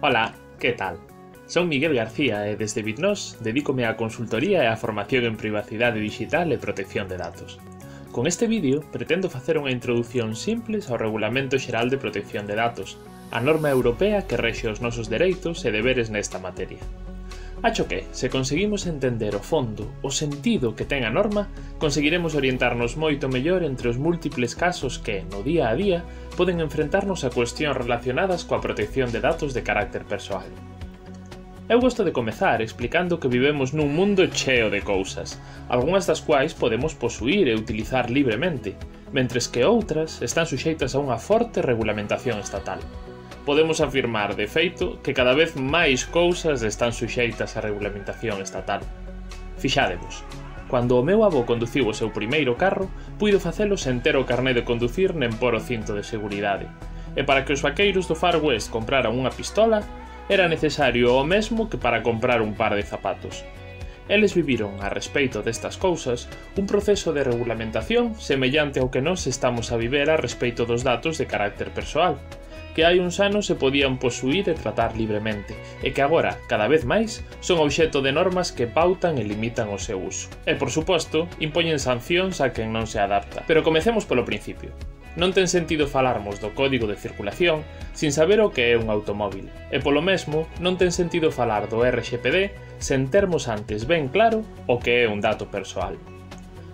Ola, que tal? Son Miguel García e desde Bitnós dedícome á consultoría e á formación en privacidade digital e protección de datos. Con este vídeo pretendo facer unha introdución simples ao Regulamento Xeral de Protección de Datos, a norma europea que rexe os nosos dereitos e deberes nesta materia. Acho que, se conseguimos entender o fondo, o sentido que ten a norma, conseguiremos orientarnos moito mellor entre os múltiples casos que, no día a día, poden enfrentarnos a cuestións relacionadas coa protección de datos de carácter persoal. Eu gosto de comezar explicando que vivemos nun mundo cheo de cousas, algunhas das quais podemos posuir e utilizar libremente, mentres que outras están suxeitas a unha forte regulamentación estatal. Podemos afirmar, de feito, que cada vez máis cousas están suxeitas á regulamentación estatal. Fixádevos, cando o meu avó conduciu o seu primeiro carro, puido facelo sen ter o carné de conducir nen por o cinto de seguridade, e para que os vaqueiros do Far West compraran unha pistola, era necesario o mesmo que para comprar un par de zapatos. Eles viviron, a respeito destas cousas, un proceso de regulamentación semellante ao que nós estamos a viver a respeito dos datos de carácter persoal, que hai uns anos se podían posuir e tratar libremente, e que agora, cada vez máis, son obxecto de normas que pautan e limitan o seu uso. E, por suposto, impoñen sancións a quen non se adapta. Pero comecemos polo principio. Non ten sentido falarmos do código de circulación sin saber o que é un automóvil, e polo mesmo non ten sentido falar do RGPD sen termos antes ben claro o que é un dato persoal.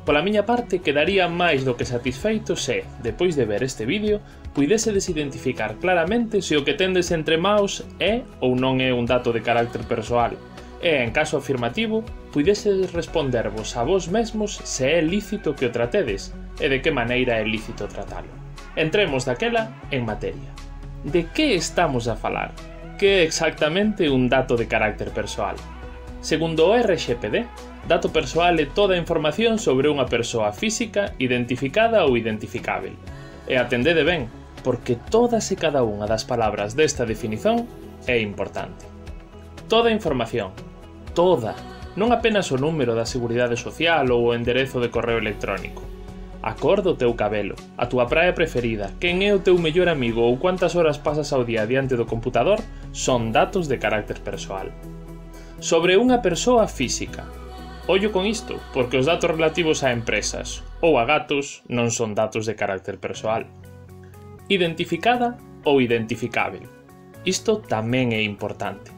Pola miña parte, quedaría máis do que satisfeito se, depois de ver este vídeo, puidesedes identificar claramente se o que tendes entre maos é ou non é un dato de carácter persoal, e, en caso afirmativo, puidesedes respondervos a vos mesmos se é lícito que o tratedes, e de que maneira é lícito tratalo. Entremos daquela en materia. De que estamos a falar? Que é exactamente un dato de carácter persoal? Segundo o RGPD, dato persoal é toda a información sobre unha persoa física identificada ou identificável. E atendede ben, porque todas e cada unha das palabras desta definición é importante. Toda a información, toda, non apenas o número da Seguridade Social ou o enderezo de correo electrónico. A cor do teu cabelo, a túa praia preferida, quen é o teu mellor amigo ou cuántas horas pasas ao día diante do computador son datos de carácter persoal. Sobre unha persoa física. Ollo con isto, porque os datos relativos a empresas ou a gatos non son datos de carácter persoal. Identificada ou identificável. Isto tamén é importante.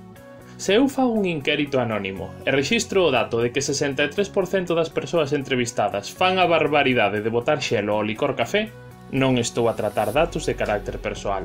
Se eu fago un inquérito anónimo e rexistro o dato de que 63% das persoas entrevistadas fan a barbaridade de botar xelo ao licor café, non estou a tratar datos de carácter persoal.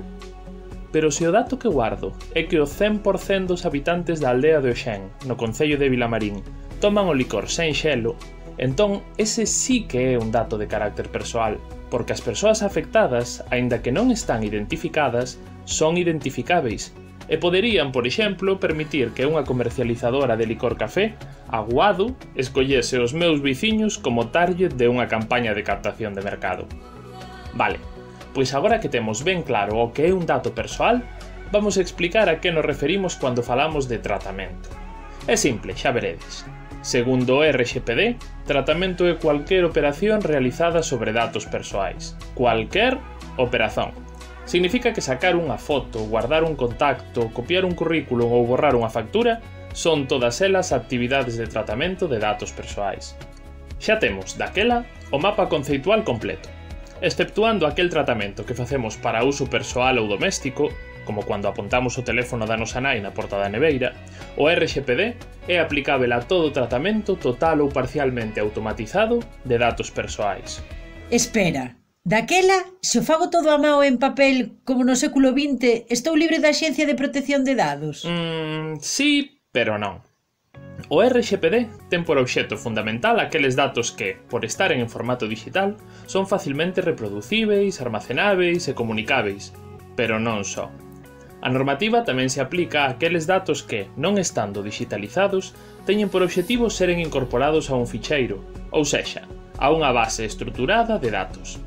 Pero se o dato que guardo é que o 100% dos habitantes da aldea de Oxén, no concello de Vilamarín, toman o licor sen xelo, entón ese sí que é un dato de carácter persoal, porque as persoas afectadas, aínda que non están identificadas, son identificáveis, e poderían, por exemplo, permitir que unha comercializadora de licor café, Aguado, escollese os meus veciños como target de unha campaña de captación de mercado. Vale. Pois agora que temos ben claro o que é un dato persoal, vamos a explicar a que nos referimos cando falamos de tratamento. É simple, xa veredes. Segundo o RGPD, tratamento é cualquier operación realizada sobre datos persoais. Cualquier operación. Significa que sacar unha foto, guardar un contacto, copiar un currículum ou borrar unha factura son todas elas actividades de tratamento de datos persoais. Xa temos, daquela, o mapa conceitual completo. Exceptuando aquel tratamento que facemos para uso persoal ou doméstico, como cando apuntamos o teléfono da nosa nai na porta da neveira, o RGPD é aplicável a todo tratamento total ou parcialmente automatizado de datos persoais. Espera, daquela, se o fago todo a mao en papel como no século XX, estou libre da Axencia de Protección de Dados? Sí, pero non. O RGPD ten por obxecto fundamental aqueles datos que, por estaren en formato digital, son facilmente reproducíveis, armacenáveis e comunicáveis, pero non só. A normativa tamén se aplica a aqueles datos que, non estando digitalizados, teñen por obxectivo seren incorporados a un ficheiro, ou sexa, a unha base estruturada de datos.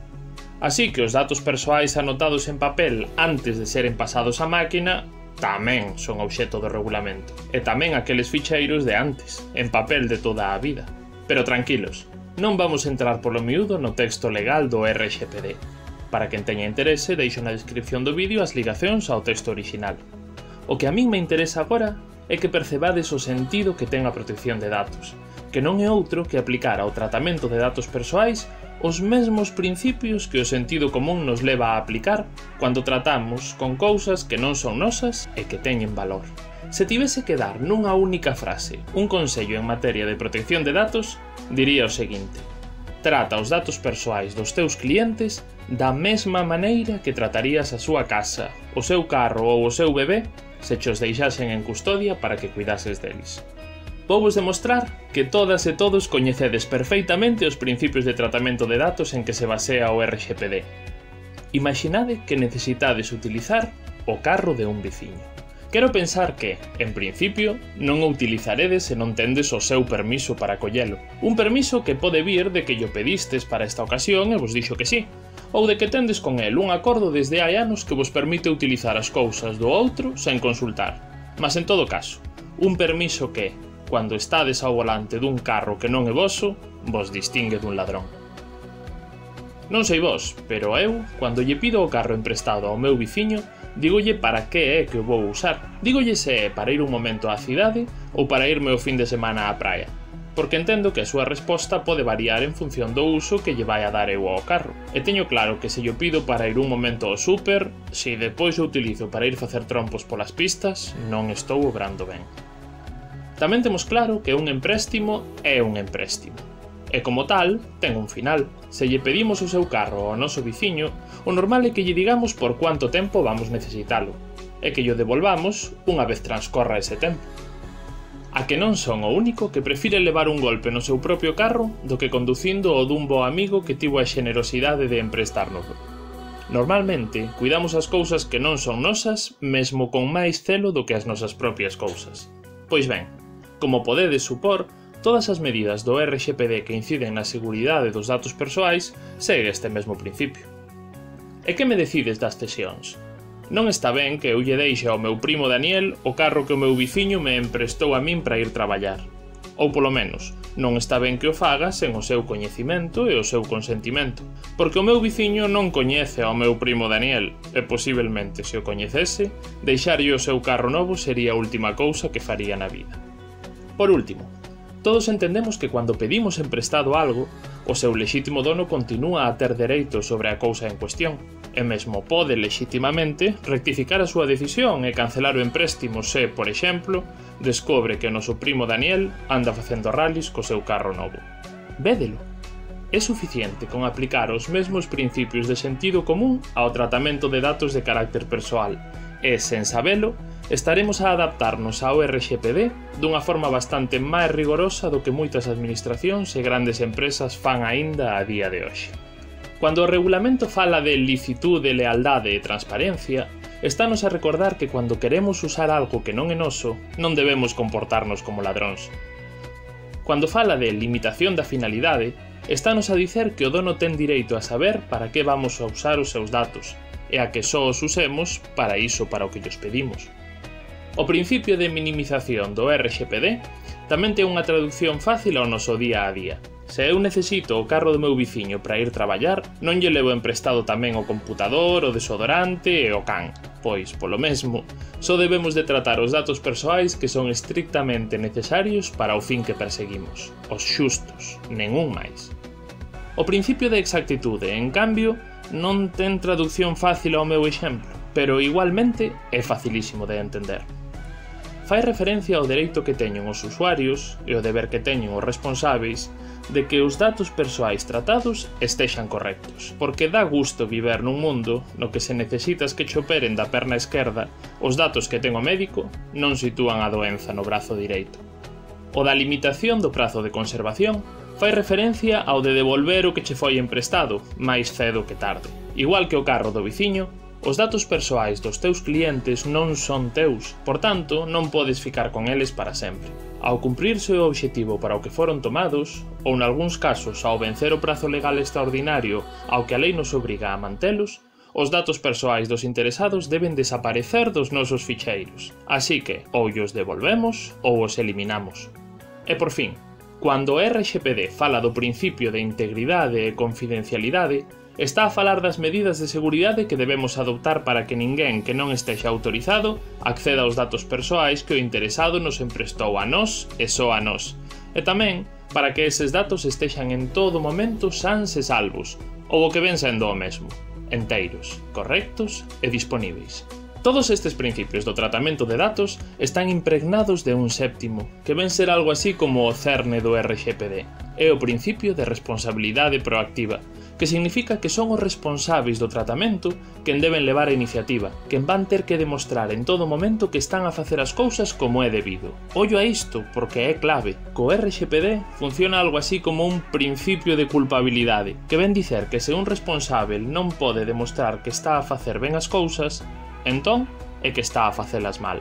Así que os datos persoais anotados en papel antes de seren pasados á máquina tamén son obxecto do regulamento, e tamén aqueles ficheiros de antes, en papel de toda a vida. Pero tranquilos, non vamos entrar polo miúdo no texto legal do RGPD. Para quen teña interese, deixo na descripción do vídeo as ligacións ao texto orixinal. O que a min me interesa agora é que percebades o sentido que ten a protección de datos, que non é outro que aplicar ao tratamento de datos persoais os mesmos principios que o sentido común nos leva a aplicar cando tratamos con cousas que non son nosas e que teñen valor. Se tivese que dar nunha única frase un consello en materia de protección de datos, diría o seguinte: trata os datos persoais dos teus clientes da mesma maneira que tratarías a súa casa, o seu carro ou o seu bebé se chos deixasen en custodia para que cuidases deles. Vouvos demostrar que todas e todos coñecedes perfeitamente os principios de tratamento de datos en que se basea o RGPD. Imaginade que necesitades utilizar o carro de un veciño. Quero pensar que, en principio, non o utilizaredes se non tendes o seu permiso para collelo. Un permiso que pode vir de que llo pedistes para esta ocasión e vos dixo que sí, ou de que tendes con el un acordo desde hai anos que vos permite utilizar as cousas do outro sen consultar. Mas en todo caso, un permiso que, cando estades ao volante dun carro que non é voso, vos distingue dun ladrón. Non sei vos, pero eu, cando lle pido o carro emprestado ao meu veciño, dígolle para que é que o vou usar. Dígolle se é para ir un momento á cidade ou para irme o fin de semana á praia, porque entendo que a súa resposta pode variar en función do uso que lle vai a dar eu ao carro. E teño claro que se lle pido para ir un momento ao súper, se depois o utilizo para ir facer trompos polas pistas, non estou obrando ben. Tamén temos claro que un empréstimo é un empréstimo. E como tal, ten un final. Se lle pedimos o seu carro ao noso veciño, o normal é que lle digamos por cuánto tempo vamos necesitalo, e que llo devolvamos unha vez transcorra ese tempo. A que non son o único que prefire levar un golpe no seu propio carro do que conducindo o dun bo amigo que tivo a xenerosidade de emprestárnoslo. Normalmente, cuidamos as cousas que non son nosas mesmo con máis celo do que as nosas propias cousas. Pois ben, como podedes supor, todas as medidas do RGPD que inciden na seguridade dos datos persoais segue este mesmo principio. E que me decides das cesións? Non está ben que eu lle deixe ao meu primo Daniel o carro que o meu veciño me emprestou a min para ir traballar. Ou polo menos, non está ben que o faga sen o seu coñecimento e o seu consentimento, porque o meu veciño non coñece ao meu primo Daniel, e posiblemente, se o coñecese, deixarlle o seu carro novo sería a última cousa que faría na vida. Por último, todos entendemos que cando pedimos emprestado algo, o seu lexítimo dono continúa a ter dereito sobre a cousa en cuestión, e mesmo pode lexitimamente rectificar a súa decisión e cancelar o empréstimo se, por exemplo, descobre que o noso primo Daniel anda facendo rallies co seu carro novo. Védelo. É suficiente con aplicar os mesmos principios de sentido común ao tratamento de datos de carácter persoal, e, sen sabelo, estaremos a adaptarnos ao RGPD dunha forma bastante máis rigorosa do que moitas administracións e grandes empresas fan aínda a día de hoxe. Cando o regulamento fala de licitude, lealdade e transparencia, estános a recordar que cando queremos usar algo que non é noso, non debemos comportarnos como ladróns. Cando fala de limitación da finalidade, estános a dicer que o dono ten direito a saber para que vamos a usar os seus datos, e a que só os usemos para iso para o que llos pedimos. O principio de minimización do RGPD tamén ten unha traducción fácil ao noso día a día. Se eu necesito o carro do meu veciño para ir traballar, non lle levo emprestado tamén o computador, o desodorante e o can, pois, polo mesmo, só debemos de tratar os datos persoais que son estrictamente necesarios para o fin que perseguimos, os xustos, nen un máis. O principio de exactitude, en cambio, non ten traducción fácil ao meu exemplo, pero igualmente é facilísimo de entender. Fai referencia ao dereito que teñen os usuarios e o deber que teñen os responsáveis de que os datos persoais tratados estexan correctos, porque dá gusto viver nun mundo no que se necesitas que che operen da perna esquerda, os datos que ten o médico non sitúan a doenza no brazo direito. O da limitación do prazo de conservación fai referencia ao de devolver o que che foi emprestado, máis cedo que tarde. Igual que o carro do veciño, os datos persoais dos teus clientes non son teus, por tanto, non podes ficar con eles para sempre. Ao cumprirse o obxectivo para o que foron tomados, ou nalgúns casos ao vencer o prazo legal extraordinario ao que a lei nos obriga a mantelos, os datos persoais dos interesados deben desaparecer dos nosos ficheiros, así que ou os devolvemos ou os eliminamos. E por fin, cando o RGPD fala do principio de integridade e confidencialidade, está a falar das medidas de seguridade que debemos adoptar para que ninguén que non estexa autorizado acceda aos datos persoais que o interesado nos emprestou a nós e só a nós, e tamén para que eses datos estexan en todo momento sans e salvos, ou o que ven sendo o mesmo, enteiros, correctos e disponíveis. Todos estes principios do tratamento de datos están impregnados de un séptimo, que ven ser algo así como o cerne do RGPD, é o principio de responsabilidade proactiva, que significa que son os responsáveis do tratamento quen deben levar a iniciativa, quen van ter que demostrar en todo momento que están a facer as cousas como é debido. Ollo a isto, porque é clave. Co RGPD funciona algo así como un principio de culpabilidade, que ven dicer que se un responsável non pode demostrar que está a facer ben as cousas, entón é que está a facelas mal.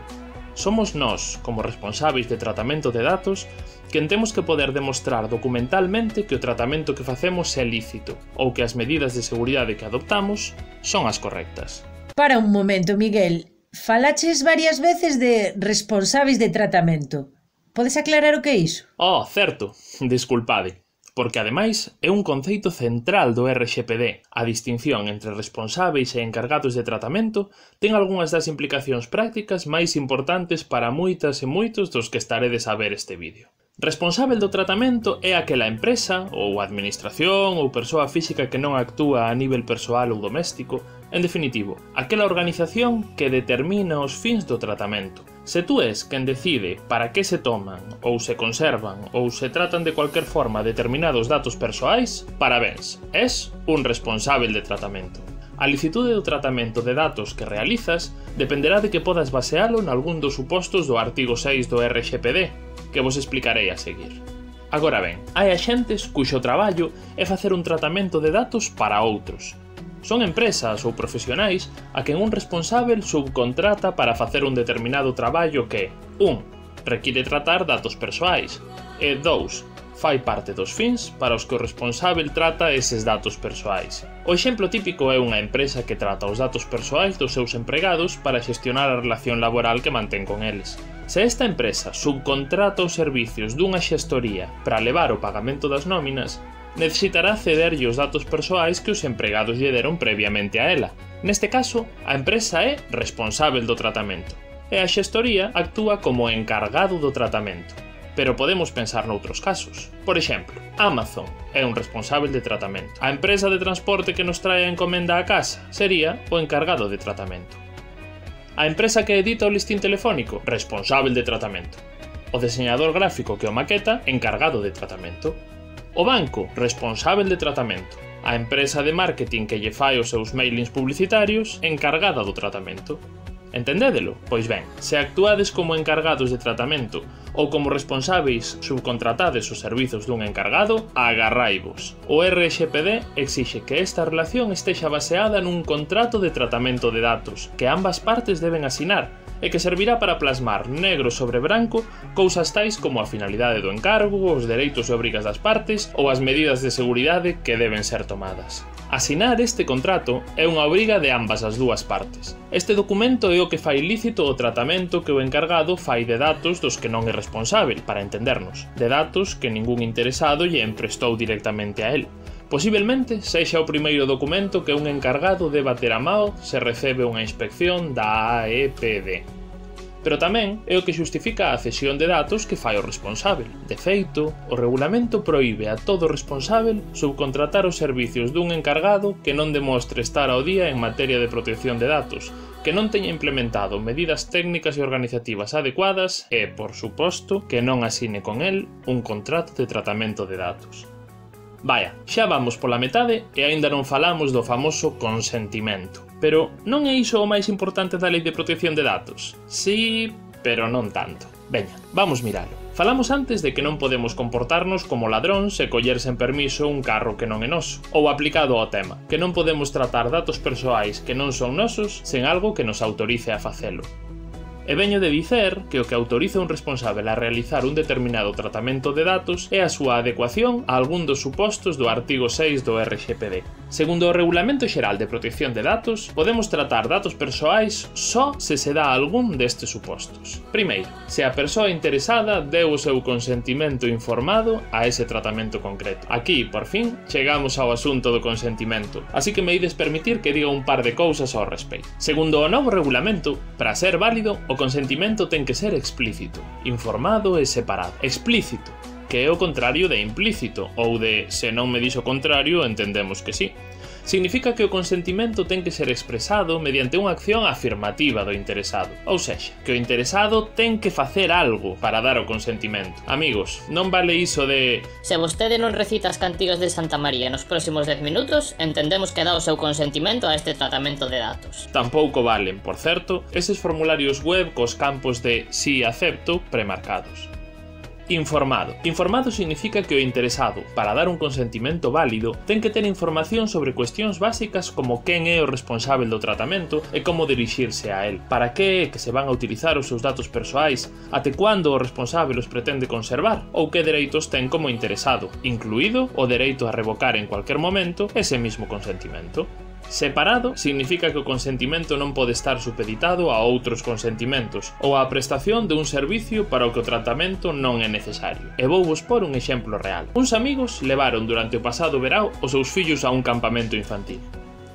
Somos nós, como responsáveis de tratamento de datos, quen temos que poder demostrar documentalmente que o tratamento que facemos é lícito ou que as medidas de seguridade que adoptamos son as correctas. Para un momento, Miguel. Falaches varias veces de responsáveis de tratamento. Podes aclarar o que é iso? Oh, certo. Desculpade. Porque ademais é un conceito central do RGPD. A distinción entre responsáveis e encargados de tratamento ten algunhas das implicacións prácticas máis importantes para moitas e moitos dos que estaredes a ver este vídeo. Responsável do tratamento é aquela empresa, ou administración, ou persoa física que non actúa a nivel persoal ou doméstico, en definitivo, aquela organización que determina os fins do tratamento. Se tú és quen decide para que se toman, ou se conservan, ou se tratan de cualquier forma determinados datos persoais, parabéns, és un responsável de tratamento. A licitude do tratamento de datos que realizas dependerá de que podas basealo nalgún dos supostos do artigo 6 do RGPD, que vos explicarei a seguir. Agora ben, hai axentes cuxo traballo é facer un tratamento de datos para outros. Son empresas ou profesionais a quen un responsável subcontrata para facer un determinado traballo que 1. Require tratar datos persoais e 2. Fai parte dos fins para os que o responsável trata eses datos persoais. O exemplo típico é unha empresa que trata os datos persoais dos seus empregados para xestionar a relación laboral que mantén con eles. Se esta empresa subcontrata os servicios dunha xestoría para levar o pagamento das nóminas, necesitará cederlle os datos persoais que os empregados lle deron previamente a ela. Neste caso, a empresa é responsável do tratamento, e a xestoría actúa como encargado do tratamento. Pero podemos pensar noutros casos. Por exemplo, Amazon é un responsável de tratamento. A empresa de transporte que nos trae a encomenda á casa sería o encargado de tratamento. A empresa que edita o listín telefónico, responsável de tratamento. O deseñador gráfico que o maqueta, encargado de tratamento. O banco, responsável de tratamento. A empresa de marketing que lle fai os seus mailings publicitarios, encargada do tratamento. Entendédelo? Pois ben, se actuades como encargados de tratamento ou como responsáveis subcontratades os servizos dun encargado, agarraivos. O RGPD exixe que esta relación estexa baseada nun contrato de tratamento de datos que ambas partes deben asinar e que servirá para plasmar negro sobre branco cousas tais como a finalidade do encargo, os dereitos e obrigas das partes ou as medidas de seguridade que deben ser tomadas. Asinar este contrato é unha obriga de ambas as dúas partes. Este documento é o que fai lícito o tratamento que o encargado fai de datos dos que non é responsável, para entendernos, de datos que ningún interesado lle emprestou directamente a él. Posiblemente sexa o primeiro documento que un encargado deba ter a mao se recebe unha inspección da AEPD. Pero tamén é o que xustifica a cesión de datos que fai o responsável. De feito, o regulamento proíbe a todo responsável subcontratar os servicios dun encargado que non demostre estar ao día en materia de protección de datos, que non teña implementado medidas técnicas e organizativas adecuadas e, por suposto, que non asine con el un contrato de tratamento de datos. Vaya, xa vamos pola metade e aínda non falamos do famoso consentimento. Pero non é iso o máis importante da Lei de Protección de Datos? Sí, pero non tanto. Veña, vamos miralo. Falamos antes de que non podemos comportarnos como ladróns e coller sen permiso un carro que non é noso. Ou aplicado ao tema, que non podemos tratar datos persoais que non son nosos sen algo que nos autorice a facelo. E veño de dicer que o que autoriza un responsável a realizar un determinado tratamento de datos é a súa adecuación a algún dos supostos do artigo 6 do RGPD. Segundo o Regulamento Xeral de Protección de Datos, podemos tratar datos persoais só se se dá algún destes supostos. Primeiro, se a persoa interesada deu o seu consentimento informado a ese tratamento concreto. Aquí, por fin, chegamos ao asunto do consentimento, así que me ides permitir que diga un par de cousas ao respeito. Segundo o novo regulamento, para ser válido, o consentimento ten que ser explícito, informado e separado. Explícito, que é o contrario de implícito, ou de se non me dixo o contrario, entendemos que sí. Significa que o consentimento ten que ser expresado mediante unha acción afirmativa do interesado, ou sexa, que o interesado ten que facer algo para dar o consentimento. Amigos, non vale iso de se vostede non recita as cantigas de Santa María nos próximos 10 minutos, entendemos que dá o seu consentimento a este tratamento de datos. Tampouco valen, por certo, eses formularios web cos campos de si acepto premarcados. Informado. Informado significa que o interesado, para dar un consentimento válido, ten que ter información sobre cuestións básicas como quen é o responsável do tratamento e como dirixirse a él, para que é que se van a utilizar os seus datos persoais, até cuando o responsável os pretende conservar, ou que dereitos ten como interesado, incluído o dereito a revocar en cualquier momento ese mismo consentimento. Separado significa que o consentimento non pode estar supeditado a outros consentimentos ou á prestación de un servicio para o que o tratamento non é necesario. E vou vos por un exemplo real. Uns amigos levaron durante o pasado verao os seus fillos a un campamento infantil.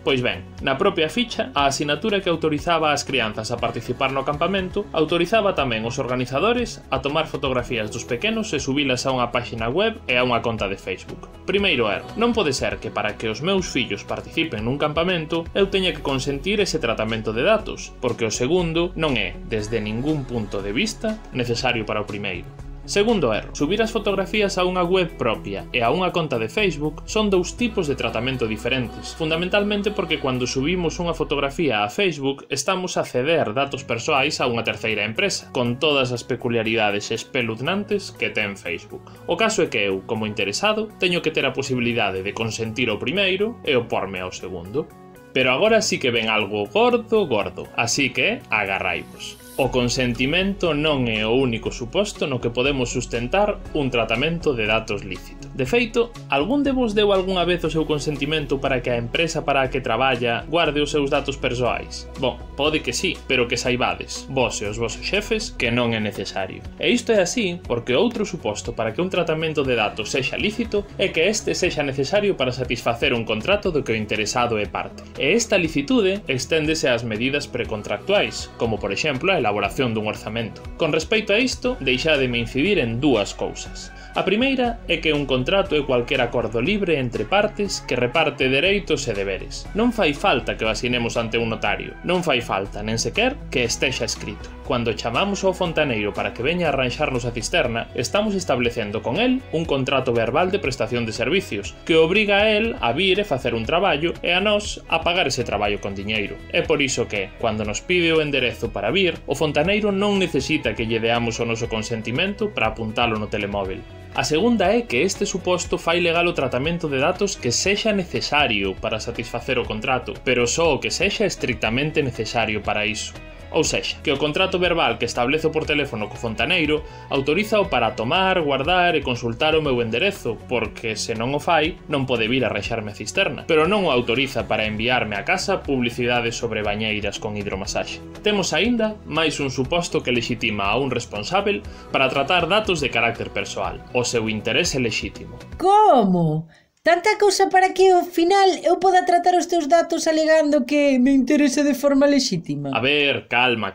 Pois ben, na propia ficha, a asinatura que autorizaba ás crianzas a participar no campamento autorizaba tamén os organizadores a tomar fotografías dos pequenos e subilas a unha páxina web e a unha conta de Facebook. Primeiro erro, non pode ser que para que os meus fillos participen nun campamento eu teña que consentir ese tratamento de datos, porque o segundo non é, desde ningún punto de vista, necesario para o primeiro. Segundo erro, subir as fotografías a unha web propia e a unha conta de Facebook son dous tipos de tratamento diferentes, fundamentalmente porque cando subimos unha fotografía a Facebook estamos a ceder datos persoais a unha terceira empresa, con todas as peculiaridades espeluznantes que ten Facebook. O caso é que eu, como interesado, teño que ter a posibilidade de consentir o primeiro e oporme ao segundo. Pero agora sí que ven algo gordo, así que agarraivos. O consentimento non é o único suposto no que podemos sustentar un tratamento de datos lícito. De feito, algún de vos deu algunha vez o seu consentimento para que a empresa para a que traballa guarde os seus datos persoais? Bon, pode que sí, pero que saibades, vos e os vosos xefes, que non é necesario. E isto é así porque outro suposto para que un tratamento de datos sexa lícito é que este sexa necesario para satisfacer un contrato do que o interesado é parte. E esta licitude exténdese ás medidas precontractuais, como por exemplo a elaboración dun orzamento. Con respecto a isto, deixádeme incidir en dúas cousas. A primeira é que un contrato é cualquier acordo libre entre partes que reparte dereitos e deberes. Non fai falta que o asinemos ante un notario, non fai falta, nen sequer, que estexa escrito. Cando chamamos ao fontaneiro para que veña a arranxarnos a cisterna, estamos establecendo con el un contrato verbal de prestación de servicios, que obriga a el a vir e facer un traballo e a nós a pagar ese traballo con diñeiro. É por iso que, cando nos pide o enderezo para vir, o fontaneiro non necesita que lle deamos o noso consentimento para apuntalo no telemóvil. A segunda é que este suposto fai legal o tratamento de datos que sexa necesario para satisfacer o contrato, pero só o que sexa estrictamente necesario para iso. Ou sexa, que o contrato verbal que establezo por teléfono co fontaneiro autorízao para tomar, guardar e consultar o meu enderezo, porque se non o fai, non pode vir a rexarme a cisterna, pero non o autoriza para enviarme a casa publicidades sobre bañeiras con hidromasaxe. Temos aínda máis un suposto que lexitima a un responsável para tratar datos de carácter persoal, o seu interese lexítimo. Como? Tanta cousa para que ao final eu poda tratar os teus datos alegando que me interesa de forma lexítima? A ver, calma.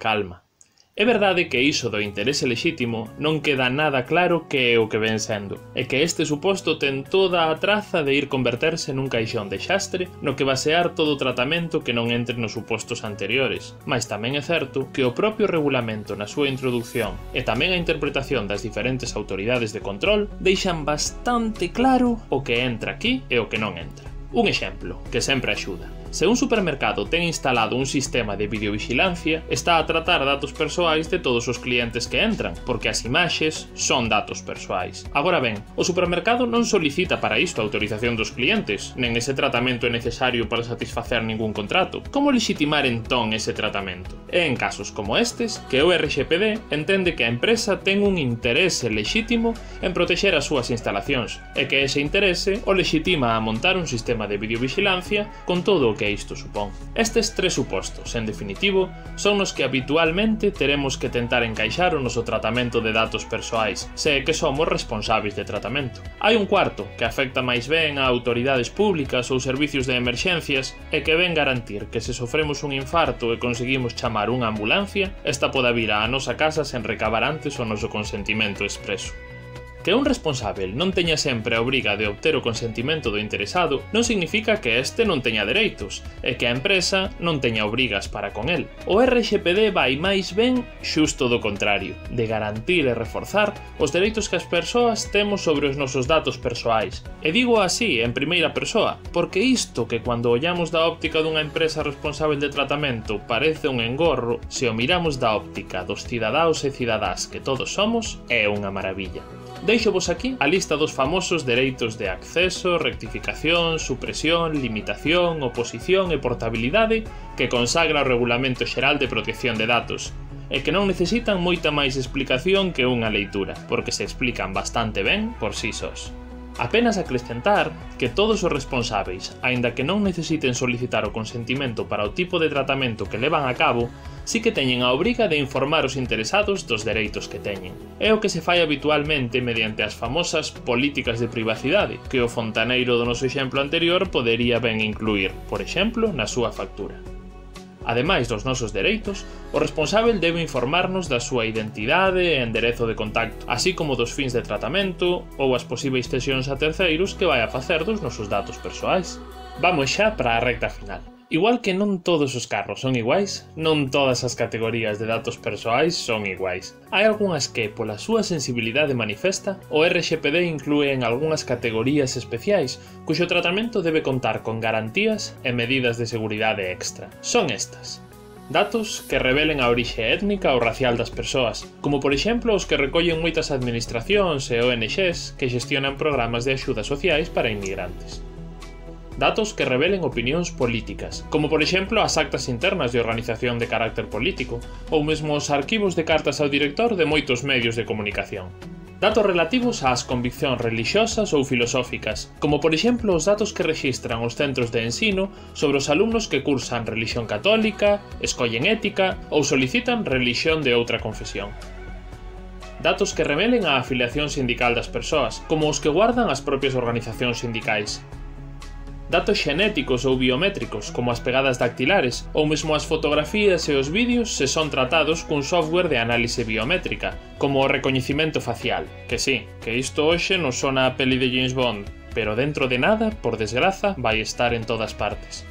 É verdade que iso do interese lexítimo non queda nada claro que é o que ven sendo, e que este suposto ten toda a traza de ir converterse nun caixón de xastre no que basear todo o tratamento que non entre nos supostos anteriores. Mais tamén é certo que o propio regulamento na súa introducción e tamén a interpretación das diferentes autoridades de control deixan bastante claro o que entra aquí e o que non entra. Un exemplo, que sempre axuda. Se un supermercado ten instalado un sistema de videovigilancia, está a tratar datos persoais de todos os clientes que entran, porque as imaxes son datos persoais. Agora ben, o supermercado non solicita para isto a autorización dos clientes, nen ese tratamento é necesario para satisfacer ningún contrato. Como legitimar entón ese tratamento? É en casos como estes que o RGPD entende que a empresa ten un interese lexítimo en protexer as súas instalacións, e que ese interese o lexitima a montar un sistema de videovigilancia con todo o que isto supón. Estes tres supostos, en definitivo, son os que habitualmente teremos que tentar encaixar o noso tratamento de datos persoais, se é que somos responsáveis de tratamento. Hai un cuarto, que afecta máis ben a autoridades públicas ou servicios de emerxencias e que ven garantir que se sofremos un infarto e conseguimos chamar unha ambulancia, esta poda vir á nosa casa sen recabar antes o noso consentimento expreso. Que un responsável non teña sempre a obriga de obter o consentimento do interesado non significa que este non teña dereitos, e que a empresa non teña obrigas para con el. O RGPD vai máis ben xusto do contrario, de garantir e reforzar os dereitos que as persoas temos sobre os nosos datos persoais. E digo así, en primeira persoa, porque isto que cando ollamos da óptica dunha empresa responsável de tratamento parece un engorro, se o miramos da óptica dos cidadáns e cidadás que todos somos, é unha maravilla. Deixo-vos aquí a lista dos famosos dereitos de acceso, rectificación, supresión, limitación, oposición e portabilidade que consagra o Regulamento Xeral de Protección de Datos, e que non necesitan moita máis explicación que unha leitura, porque se explican bastante ben por sí sós. Apenas acrescentar que todos os responsáveis, aínda que non necesiten solicitar o consentimento para o tipo de tratamento que levan a cabo, sí que teñen a obriga de informar os interesados dos dereitos que teñen. É o que se fai habitualmente mediante as famosas políticas de privacidade, que o fontaneiro do noso exemplo anterior podería ben incluir, por exemplo, na súa factura. Ademais dos nosos dereitos, o responsável debe informarnos da súa identidade e enderezo de contacto, así como dos fins de tratamento ou as posíbeis cesións a terceiros que vai a facer dos nosos datos persoais. Vamos xa para a recta final. Igual que non todos os carros son iguais, non todas as categorías de datos persoais son iguais. Hai algunhas que, pola súa sensibilidade manifesta, o RGPD inclúe en algunhas categorías especiais, cuxo tratamento debe contar con garantías e medidas de seguridade extra. Son estas: datos que revelen a orixe étnica ou racial das persoas, como por exemplo os que recollen moitas administracións e ONGs que xestionan programas de axudas sociais para inmigrantes. Datos que revelen opinións políticas, como por exemplo as actas internas de organización de carácter político, ou mesmo os arquivos de cartas ao director de moitos medios de comunicación. Datos relativos ás conviccións relixiosas ou filosóficas, como por exemplo os datos que rexistran os centros de ensino sobre os alumnos que cursan relixión católica, escollen ética ou solicitan relixión de outra confesión. Datos que revelen a afiliación sindical das persoas, como os que guardan as propias organizacións sindicais. Datos xenéticos ou biométricos, como as pegadas dactilares, ou mesmo as fotografías e os vídeos se son tratados cun software de análise biométrica, como o recoñecimento facial, que sí, que isto hoxe non sona a peli de James Bond, pero dentro de nada, por desgraza, vai estar en todas partes.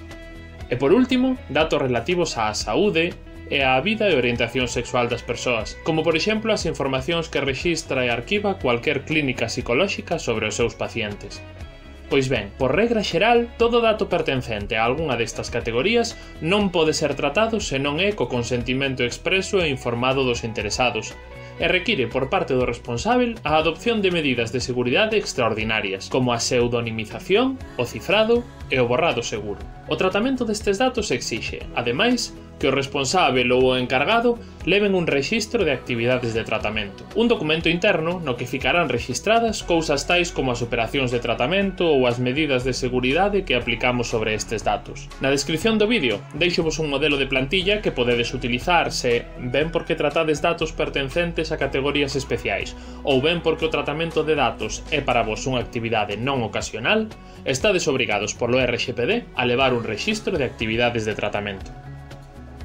E por último, datos relativos á saúde e á vida e orientación sexual das persoas, como por exemplo as informacións que rexistra e arquiva cualquier clínica psicolóxica sobre os seus pacientes. Pois ben, por regra xeral, todo dato pertencente a algunha destas categorías non pode ser tratado se non é co consentimento expreso e informado dos interesados, e require por parte do responsável a adopción de medidas de seguridade extraordinarias, como a pseudonimización, o cifrado e o borrado seguro. O tratamento destes datos exixe, ademais, que o responsável ou o encargado leven un rexistro de actividades de tratamento, un documento interno no que ficarán rexistradas cousas tais como as operacións de tratamento ou as medidas de seguridade que aplicamos sobre estes datos. Na descripción do vídeo deixovos un modelo de plantilla que podedes utilizar se ben porque tratades datos pertencentes a categorías especiais ou ben porque o tratamento de datos é para vos unha actividade non ocasional, estades obrigados polo RGPD a levar un rexistro de actividades de tratamento.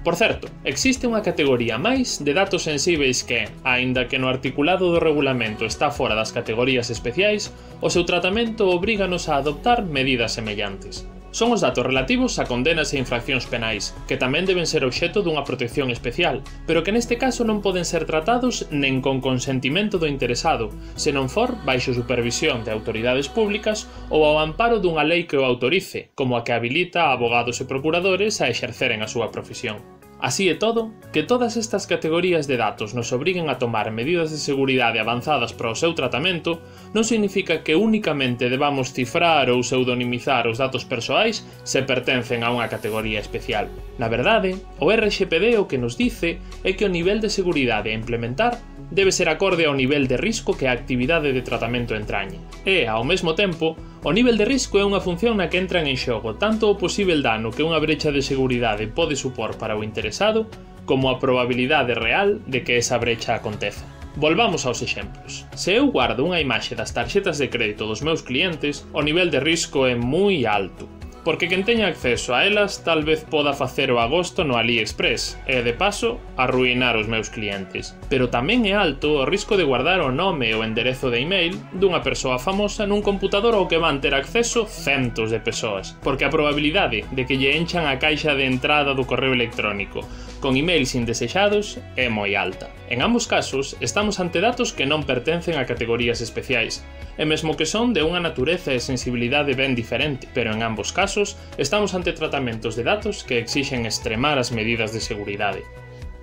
Por certo, existe unha categoría máis de datos sensíveis que, aínda que no articulado do regulamento está fora das categorías especiais, o seu tratamento obríganos a adoptar medidas semellantes. son os datos relativos a condenas e infraccións penais, que tamén deben ser obxecto dunha protección especial, pero que neste caso non poden ser tratados nen con consentimento do interesado, senón for baixo supervisión de autoridades públicas ou ao amparo dunha lei que o autorice, como a que habilita a abogados e procuradores a exerceren a súa profesión. Así é todo, que todas estas categorías de datos nos obriguen a tomar medidas de seguridade avanzadas para o seu tratamento non significa que únicamente debamos cifrar ou pseudonimizar os datos persoais se pertencen a unha categoría especial. Na verdade, o RGPD o que nos dice é que o nivel de seguridade a implementar debe ser acorde ao nivel de risco que a actividade de tratamento entrañe. E, ao mesmo tempo, o nivel de risco é unha función na que entran en xogo tanto o posíbel dano que unha brecha de seguridade pode supor para o interesado, como a probabilidade real de que esa brecha aconteza. Volvamos aos exemplos. Se eu guardo unha imaxe das tarxetas de crédito dos meus clientes, o nivel de risco é moi alto, porque quen teña acceso a elas tal vez poda facer o agosto no AliExpress e, de paso, arruinar os meus clientes. Pero tamén é alto o risco de guardar o nome e o enderezo de email dunha persoa famosa nun computador ao que van ter acceso centos de persoas, porque a probabilidade de que lle enchan a caixa de entrada do correo electrónico con emails indesexados é moi alta. En ambos casos, estamos ante datos que non pertencen a categorías especiais, e mesmo que son de unha natureza e sensibilidade ben diferente, pero en ambos casos estamos ante tratamentos de datos que exixen extremar as medidas de seguridade.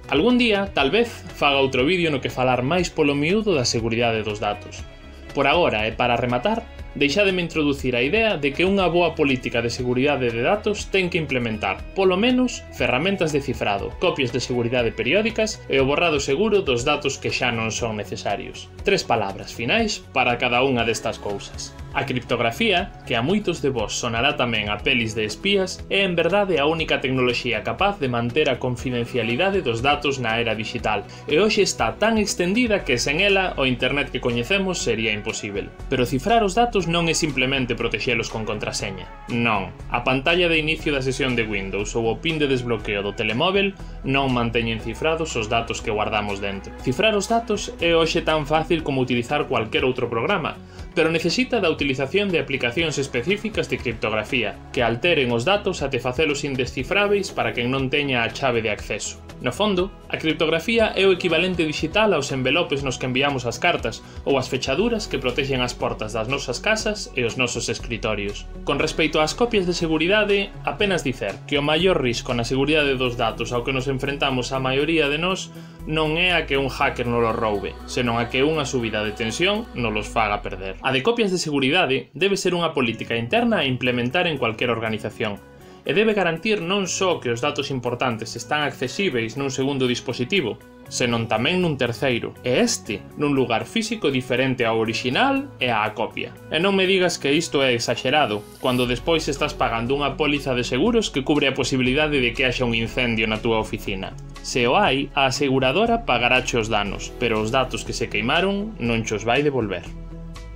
Algún día, tal vez, faga outro vídeo no que falar máis polo miúdo da seguridade dos datos. Por agora, e para rematar, deixádeme introducir a idea de que unha boa política de seguridade de datos ten que implementar, polo menos, ferramentas de cifrado, copias de seguridade periódicas e o borrado seguro dos datos que xa non son necesarios. 3 palabras finais para cada unha destas cousas. A criptografía, que a moitos de vós sonará tamén a pelis de espías, é en verdade a única tecnoloxía capaz de manter a confidencialidade dos datos na era digital, e hoxe está tan extendida que sen ela o internet que coñecemos sería imposível. Pero cifrar os datos non é simplemente protexelos con contraseña. Non. A pantalla de inicio da sesión de Windows ou o pin de desbloqueo do telemóvel non manteñen cifrados os datos que guardamos dentro. Cifrar os datos é hoxe tan fácil como utilizar cualquier outro programa, pero necesita da utilización de aplicacións específicas de criptografía que alteren os datos até facelos indescifráveis para quen non teña a chave de acceso. No fondo, a criptografía é o equivalente digital aos envelopes nos que enviamos as cartas ou as fechaduras que protexen as portas das nosas casas e os nosos escritorios. Con respecto ás copias de seguridade, apenas dicer que o maior risco na seguridade dos datos ao que nos enfrentamos a maioría de nós non é a que un hacker nos los roube, senón a que unha subida de tensión nos los faga perder. A de copias de seguridade debe ser unha política interna a implementar en cualquier organización, e debe garantir non só que os datos importantes están accesíveis nun segundo dispositivo, senón tamén nun terceiro, e este nun lugar físico diferente ao original e á copia. E non me digas que isto é exagerado, cando despois estás pagando unha póliza de seguros que cubre a posibilidade de que haxa un incendio na túa oficina. Se o hai, a aseguradora pagarache os danos, pero os datos que se queimaron non chos vai devolver.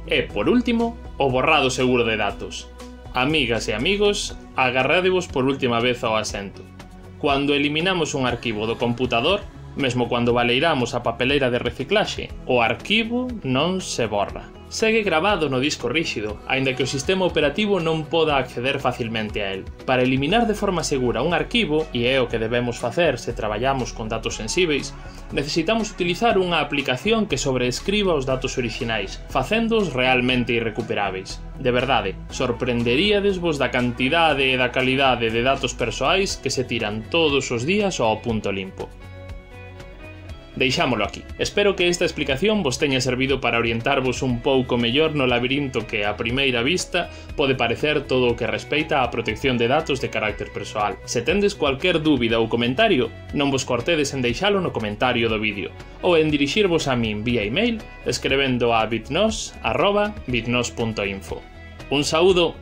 E, por último, o borrado seguro de datos. Amigas e amigos, agarradevos por última vez ao asento. Cando eliminamos un arquivo do computador, mesmo cando baleiramos a papeleira de reciclaxe, o arquivo non se borra. Segue gravado no disco ríxido, aínda que o sistema operativo non poda acceder facilmente a él. Para eliminar de forma segura un arquivo, e é o que debemos facer se traballamos con datos sensíveis, necesitamos utilizar unha aplicación que sobreescriba os datos orixinais, facéndoos realmente irrecuperáveis. De verdade, sorprenderíadesvos da cantidade e da calidade de datos persoais que se tiran todos os días ao punto limpo. Deixámolo aquí. Espero que esta explicación vos teña servido para orientarvos un pouco mellor no labirinto que, a primeira vista, pode parecer todo o que respeita á protección de datos de carácter persoal. Se tendes cualquier dúbida ou comentario, non vos cortedes en deixalo no comentario do vídeo, ou en dirixirvos a min vía email escrevendo a bitnos@bitnos.info. Un saúdo!